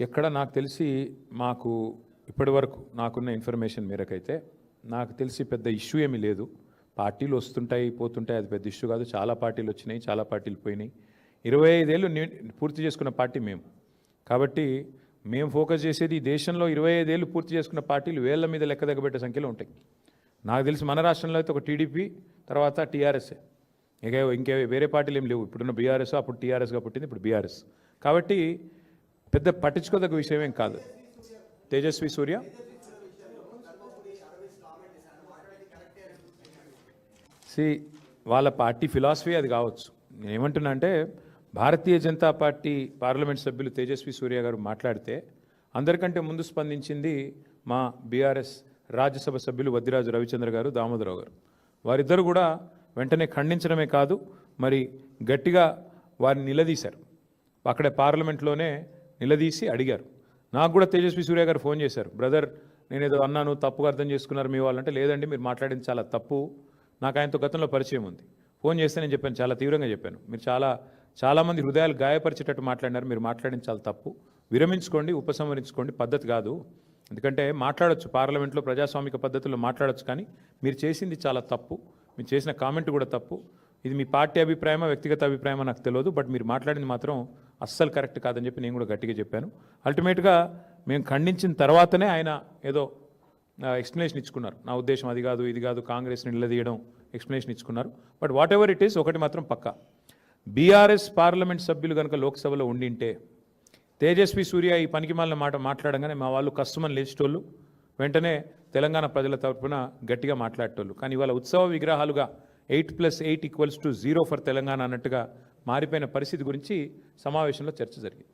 ఎక్కడ నాకు తెలిసి మాకు ఇప్పటివరకు నాకున్న ఇన్ఫర్మేషన్ మేరకైతే నాకు తెలిసి పెద్ద ఇష్యూ ఏమీ లేదు. పార్టీలు వస్తుంటాయి పోతుంటాయి, అది పెద్ద ఇష్యూ కాదు. చాలా పార్టీలు వచ్చినాయి, చాలా పార్టీలు పోయినాయి. 25 ఏళ్ళు పూర్తి చేసుకున్న పార్టీ మేము. కాబట్టి మేము ఫోకస్ చేసేది ఈ దేశంలో 25 ఏళ్ళు పూర్తి చేసుకున్న పార్టీలు వేళ్ల మీద లెక్క దగ్గబెట్టే సంఖ్యలో ఉంటాయి. నాకు తెలిసి మన రాష్ట్రంలో అయితే ఒక టీడీపీ, తర్వాత టీఆర్ఎస్ఏ, ఇంకే వేరే పార్టీలు ఏం లేవు. ఇప్పుడున్న బీఆర్ఎస్, అప్పుడు టీఆర్ఎస్గా పుట్టింది, ఇప్పుడు బీఆర్ఎస్. కాబట్టి పెద్ద పట్టించుకోదగ్గ విషయం ఏం కాదు. తేజస్వి సూర్య వాళ్ళ పార్టీ ఫిలాసఫీ అది కావచ్చు. నేను ఏమంటున్నా అంటే భారతీయ జనతా పార్టీ పార్లమెంట్ సభ్యులు తేజస్వి సూర్య గారు మాట్లాడితే అందరికంటే ముందు స్పందించింది మా బీఆర్ఎస్ రాజ్యసభ సభ్యులు వద్దిరాజు రవిచంద్ర గారు, దామోదరరావు గారు. వారిద్దరు కూడా వెంటనే ఖండించడమే కాదు, మరి గట్టిగా వారిని నిలదీశారు. అక్కడే పార్లమెంట్లోనే నిలదీసి అడిగారు. నాకు కూడా తేజస్వి సూర్య గారు ఫోన్ చేశారు, బ్రదర్ నేనేదో అన్నాను, తప్పుగా అర్థం చేసుకున్నారు మీ వాళ్ళంటే. లేదండి, మీరు మాట్లాడింది చాలా తప్పు, నాకు ఆయనతో గతంలో పరిచయం ఉంది. ఫోన్ చేస్తే నేను చెప్పాను, చాలా తీవ్రంగా చెప్పాను, మీరు చాలామంది హృదయాలు గాయపరిచేటట్టు మాట్లాడినారు, మీరు మాట్లాడింది చాలా తప్పు, విరమించుకోండి, ఉపసంహరించుకోండి, పద్ధతి కాదు. ఎందుకంటే మాట్లాడొచ్చు, పార్లమెంట్లో ప్రజాస్వామిక పద్ధతుల్లో మాట్లాడొచ్చు, కానీ మీరు చేసింది చాలా తప్పు, మీరు చేసిన కామెంట్ కూడా తప్పు. ఇది మీ పార్టీ అభిప్రాయమా వ్యక్తిగత అభిప్రాయమా నాకు తెలియదు, బట్ మీరు మాట్లాడింది మాత్రం అస్సలు కరెక్ట్ కాదని చెప్పి నేను కూడా గట్టిగా చెప్పాను. అల్టిమేట్గా మేము ఖండించిన తర్వాతనే ఆయన ఏదో ఎక్స్ప్లెనేషన్ ఇచ్చుకున్నారు. నా ఉద్దేశం అది కాదు, ఇది కాదు, కాంగ్రెస్ని నిలదీయడం, ఎక్స్ప్లెనేషన్ ఇచ్చుకున్నారు. But whatever it is, ఒకటి మాత్రం పక్కా, బీఆర్ఎస్ పార్లమెంట్ సభ్యులు కనుక లోక్సభలో ఉండింటే తేజస్వి సూర్య ఈ పనికిమాలిన మాట మాట్లాడగానే మా వాళ్ళు కష్టమని లేచేటోళ్ళు, వెంటనే తెలంగాణ ప్రజల తరఫున గట్టిగా మాట్లాడేటోళ్ళు. కానీ ఇవాళ ఉత్సవ విగ్రహాలుగా 8+8 = 0 ఫర్ తెలంగాణ అన్నట్టుగా మారిపోయిన పరిస్థితి గురించి సమావేశంలో చర్చ జరిగింది.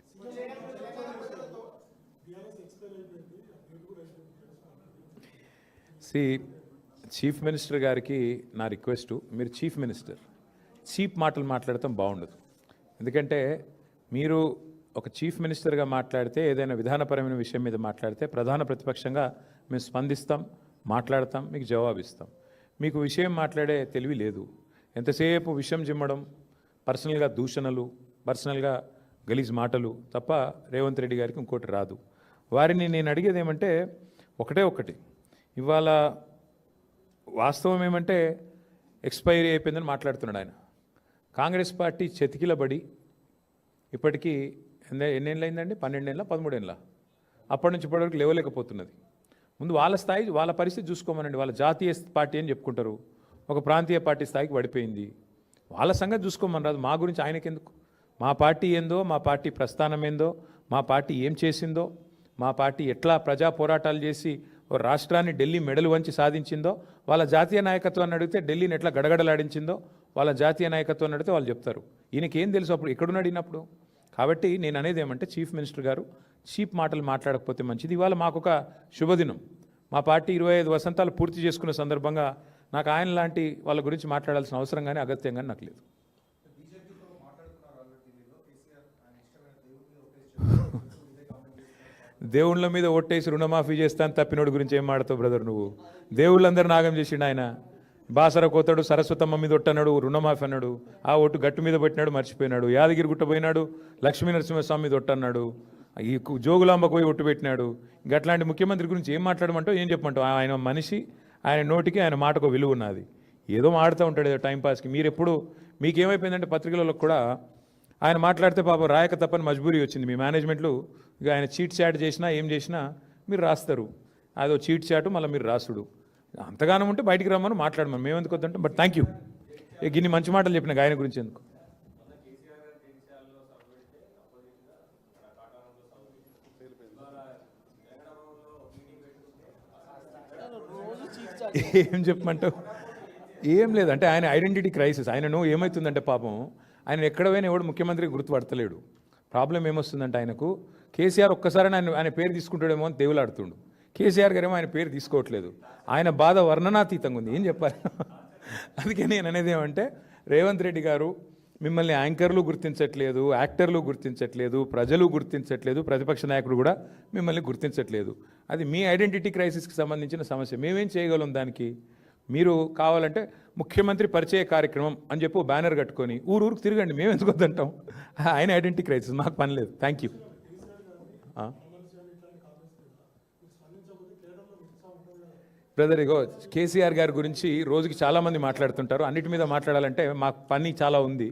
చీఫ్ మినిస్టర్ గారికి నా రిక్వెస్టు, మీరు చీఫ్ మినిస్టర్, చీప్ మాటలు మాట్లాడటం బాగుండదు. ఎందుకంటే మీరు ఒక చీఫ్ మినిస్టర్గా మాట్లాడితే, ఏదైనా విధానపరమైన విషయం మీద మాట్లాడితే ప్రధాన ప్రతిపక్షంగా మేము స్పందిస్తాం, మాట్లాడతాం, మీకు జవాబిస్తాం. మీకు విషయం మాట్లాడే తెలివి లేదు. ఎంతసేపు విషయం జిమ్మడం, పర్సనల్గా దూషణలు, పర్సనల్గా గలీజ్ మాటలు తప్ప రేవంత్ రెడ్డి గారికి ఇంకోటి రాదు. వారిని నేను అడిగేది ఏమంటే ఒకటి, ఇవాళ వాస్తవం ఏమంటే ఎక్స్పైరీ అయిపోయిందని మాట్లాడుతున్నాడు ఆయన. కాంగ్రెస్ పార్టీ చెతికిలబడి ఇప్పటికీ ఎన్నేళ్ళు అయిందండి? 12 ఏళ్ళ 13 ఏళ్ళ? అప్పటి నుంచి ఇప్పటివరకు లేవలేకపోతున్నది. ముందు వాళ్ళ స్థాయి, వాళ్ళ పరిస్థితి చూసుకోమనండి. వాళ్ళ జాతీయ పార్టీ అని చెప్పుకుంటారు, ఒక ప్రాంతీయ పార్టీ స్థాయికి పడిపోయింది. వాళ్ళ సంగతి చూసుకోమని రాదు. మా గురించి ఆయనకెందుకు? మా పార్టీ ఏందో, మా పార్టీ ప్రస్థానం ఏందో, మా పార్టీ ఏం చేసిందో, మా పార్టీ ఎట్లా ప్రజా పోరాటాలు చేసి ఓ రాష్ట్రాన్ని ఢిల్లీ మెడలు వంచి సాధించిందో, వాళ్ళ జాతీయ నాయకత్వాన్ని అడిగితే ఢిల్లీని ఎట్లా గడగడలాడించిందో వాళ్ళ జాతీయ నాయకత్వాన్ని అడిగితే వాళ్ళు చెప్తారు. ఈయనకేం తెలుసు అప్పుడు ఎక్కడున్నాడు ఈయనప్పుడు? కాబట్టి నేను అనేది ఏమంటే చీఫ్ మినిస్టర్ గారు చీప్ మాటలు మాట్లాడకపోతే మంచిది. ఇవాళ మాకు ఒక శుభదినం, మా పార్టీ 25 వసంతాలు పూర్తి చేసుకున్న సందర్భంగా నాకు ఆయన లాంటి వాళ్ళ గురించి మాట్లాడాల్సిన అవసరం కానీ అగత్యం కానీ నాకు లేదు. దేవుళ్ళ మీద ఓట్టేసి రుణమాఫీ చేస్తాను తప్పినోడి గురించి ఏం మాడతావు బ్రదర్ నువ్వు? దేవుళ్ళందరూ నాగం చేసిండు ఆయన. బాసర కోతాడు, సరస్వతమ్మ మీద ఒట్టన్నాడు, రుణమాఫీ అన్నాడు, ఆ ఒట్టు గట్టు మీద పెట్టినాడు, మర్చిపోయినాడు. యాదగిరి గుట్ట పోయినాడు, లక్ష్మీ నరసింహస్వామి మీద ఒట్టన్నాడు, ఈ జోగులాంబకు పోయి ఒట్టు పెట్టినాడు. గట్లాంటి ముఖ్యమంత్రి గురించి ఏం మాట్లాడమంటావు, ఏం చెప్పమంటావు? ఆయన మనిషి, ఆయన నోటికి ఆయన మాటకు విలువ ఉన్నది. ఏదో మాడుతూ ఉంటాడు ఏదో టైంపాస్కి. మీరు ఎప్పుడు మీకేమైపోయిందంటే పత్రికలలో కూడా ఆయన మాట్లాడితే పాపం రాయక తప్పని మజ్బూరీ వచ్చింది మీ మేనేజ్మెంట్లు. ఇక ఆయన చీట్ చాట్ చేసినా ఏం చేసినా మీరు రాస్తారు. అదో చీట్ చాటు మళ్ళీ మీరు రాసుడు. అంతగానం ఉంటే బయటికి రమ్మని మాట్లాడమని మేము ఎందుకు వద్దంటాం. బట్ థ్యాంక్ యూ, గిన్ని మంచి మాటలు చెప్పిన ఆయన గురించి ఎందుకు. ఏం చెప్పమంటావు? ఏం లేదంటే ఆయన ఐడెంటిటీ క్రైసిస్. ఆయనను ఏమవుతుందంటే పాపం ఆయన ఎక్కడ పోయినా ఎవడు ముఖ్యమంత్రికి గుర్తుపడతలేడు. ప్రాబ్లం ఏమొస్తుందంటే ఆయనకు కేసీఆర్ ఒక్కసారి ఆయన పేరు తీసుకుంటాడేమో అని దేవులాడుతుండు. కేసీఆర్ గారేమో ఆయన పేరు తీసుకోవట్లేదు. ఆయన బాధ వర్ణనాతీతంగా ఉంది. ఏం చెప్పాలి? అందుకే నేను అనేది ఏమంటే రేవంత్ రెడ్డి గారు మిమ్మల్ని యాంకర్లు గుర్తించట్లేదు, యాక్టర్లు గుర్తించట్లేదు, ప్రజలు గుర్తించట్లేదు, ప్రతిపక్ష నాయకుడు కూడా మిమ్మల్ని గుర్తించట్లేదు. అది మీ ఐడెంటిటీ క్రైసిస్కి సంబంధించిన సమస్య. మేమేం చేయగలం దానికి? మీరు కావాలంటే ముఖ్యమంత్రి పరిచయ కార్యక్రమం అని చెప్పి బ్యానర్ కట్టుకొని ఊరికి తిరగండి, మేము ఎందుకు వద్దంటాం? ఆయన ఐడెంటిటీ క్రైసిస్, మాకు పని లేదు. Thank you. బ్రదర్ ఇగో కేసీఆర్ గారి గురించి రోజుకి చాలామంది మాట్లాడుతుంటారు. అన్నిటి మీద మాట్లాడాలంటే మాకు పని చాలా ఉంది.